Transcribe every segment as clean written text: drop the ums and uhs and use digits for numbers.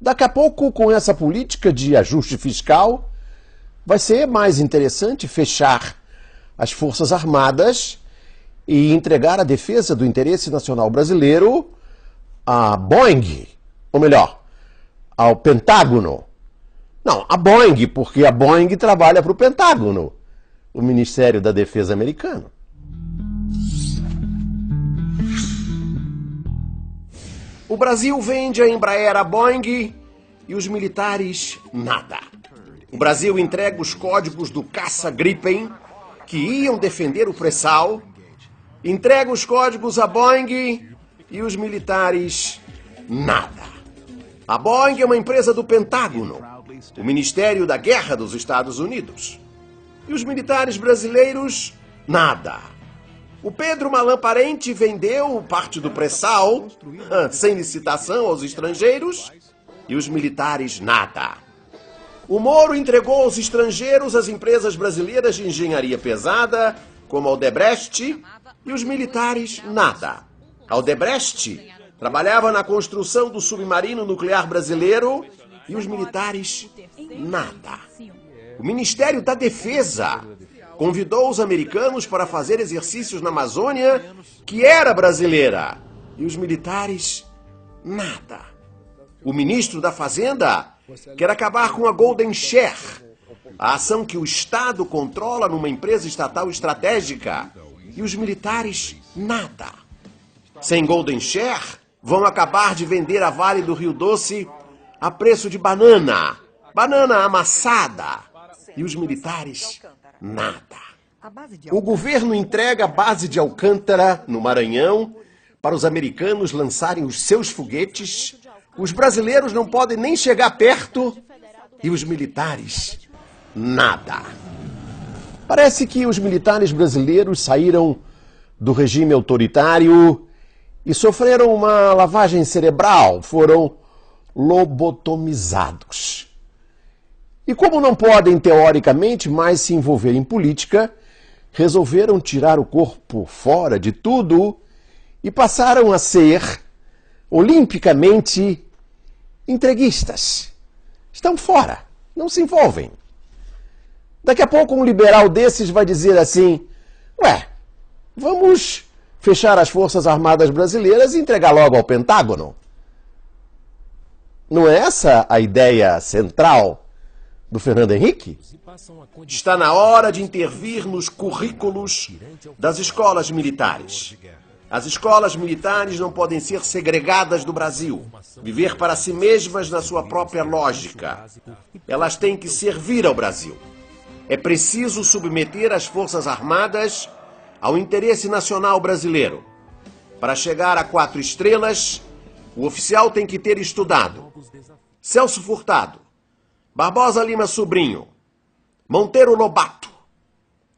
Daqui a pouco, com essa política de ajuste fiscal, vai ser mais interessante fechar as Forças Armadas e entregar a defesa do interesse nacional brasileiro à Boeing, ou melhor, ao Pentágono. Não, a Boeing, porque a Boeing trabalha para o Pentágono, o Ministério da Defesa americano. O Brasil vende a Embraer à Boeing e os militares nada. O Brasil entrega os códigos do caça Gripen, que iam defender o pré-sal, entrega os códigos à Boeing e os militares nada. A Boeing é uma empresa do Pentágono, o Ministério da Guerra dos Estados Unidos. E os militares brasileiros nada. O Pedro Malan Parente vendeu parte do pré-sal, sem licitação, aos estrangeiros, e os militares nada. O Moro entregou aos estrangeiros as empresas brasileiras de engenharia pesada, como a Odebrecht, e os militares nada. A Odebrecht trabalhava na construção do submarino nuclear brasileiro e os militares nada. O Ministério da Defesa convidou os americanos para fazer exercícios na Amazônia, que era brasileira, e os militares nada. O ministro da Fazenda quer acabar com a Golden Share, a ação que o Estado controla numa empresa estatal estratégica, e os militares nada. Sem Golden Share, vão acabar de vender a Vale do Rio Doce a preço de banana amassada, e os militares nada. O governo entrega a base de Alcântara, no Maranhão, para os americanos lançarem os seus foguetes. Os brasileiros não podem nem chegar perto e os militares nada. Parece que os militares brasileiros saíram do regime autoritário e sofreram uma lavagem cerebral, foram lobotomizados. E como não podem, teoricamente, mais se envolver em política, resolveram tirar o corpo fora de tudo e passaram a ser, olimpicamente, entreguistas. Estão fora, não se envolvem. Daqui a pouco um liberal desses vai dizer assim, vamos fechar as Forças Armadas Brasileiras e entregar logo ao Pentágono. Não é essa a ideia central do Fernando Henrique? Está na hora de intervir nos currículos das escolas militares. As escolas militares não podem ser segregadas do Brasil, viver para si mesmas na sua própria lógica. Elas têm que servir ao Brasil. É preciso submeter as Forças Armadas ao interesse nacional brasileiro. Para chegar a 4 estrelas, o oficial tem que ter estudado Celso Furtado, Barbosa Lima Sobrinho, Monteiro Lobato,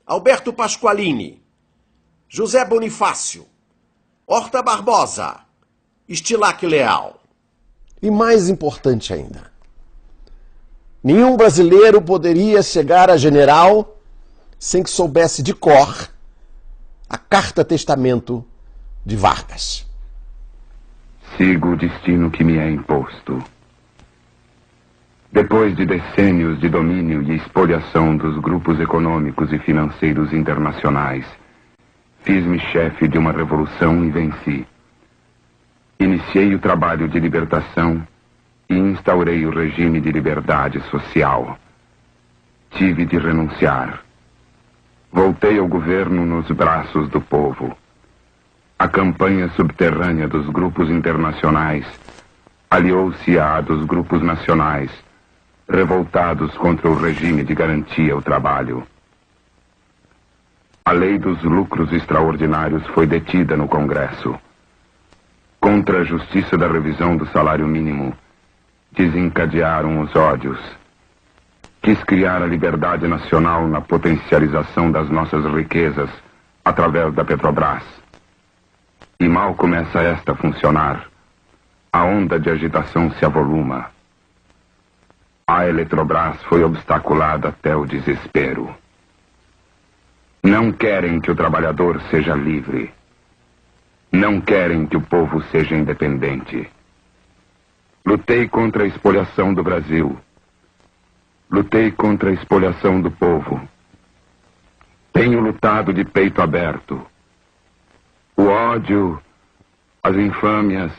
Alberto Pasqualini, José Bonifácio, Horta Barbosa, Estilac Leal. E mais importante ainda, nenhum brasileiro poderia chegar a general sem que soubesse de cor a carta-testamento de Vargas. Sigo o destino que me é imposto. Depois de decênios de domínio e expoliação dos grupos econômicos e financeiros internacionais, fiz-me chefe de uma revolução e venci. Iniciei o trabalho de libertação e instaurei o regime de liberdade social. Tive de renunciar. Voltei ao governo nos braços do povo. A campanha subterrânea dos grupos internacionais aliou-se à dos grupos nacionais, revoltados contra o regime de garantia ao trabalho. A lei dos lucros extraordinários foi detida no Congresso. Contra a justiça da revisão do salário mínimo, desencadearam os ódios. Quis criar a liberdade nacional na potencialização das nossas riquezas através da Petrobras. E mal começa esta a funcionar, a onda de agitação se avoluma. A Eletrobras foi obstaculada até o desespero. Não querem que o trabalhador seja livre. Não querem que o povo seja independente. Lutei contra a espoliação do Brasil. Lutei contra a espoliação do povo. Tenho lutado de peito aberto. O ódio, as infâmias,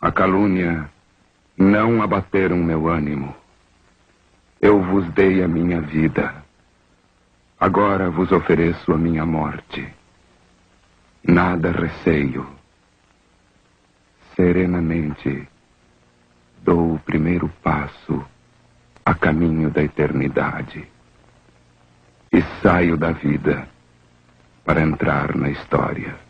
a calúnia não abateram meu ânimo. Eu vos dei a minha vida. Agora vos ofereço a minha morte. Nada receio. Serenamente dou o primeiro passo a caminho da eternidade e saio da vida para entrar na história.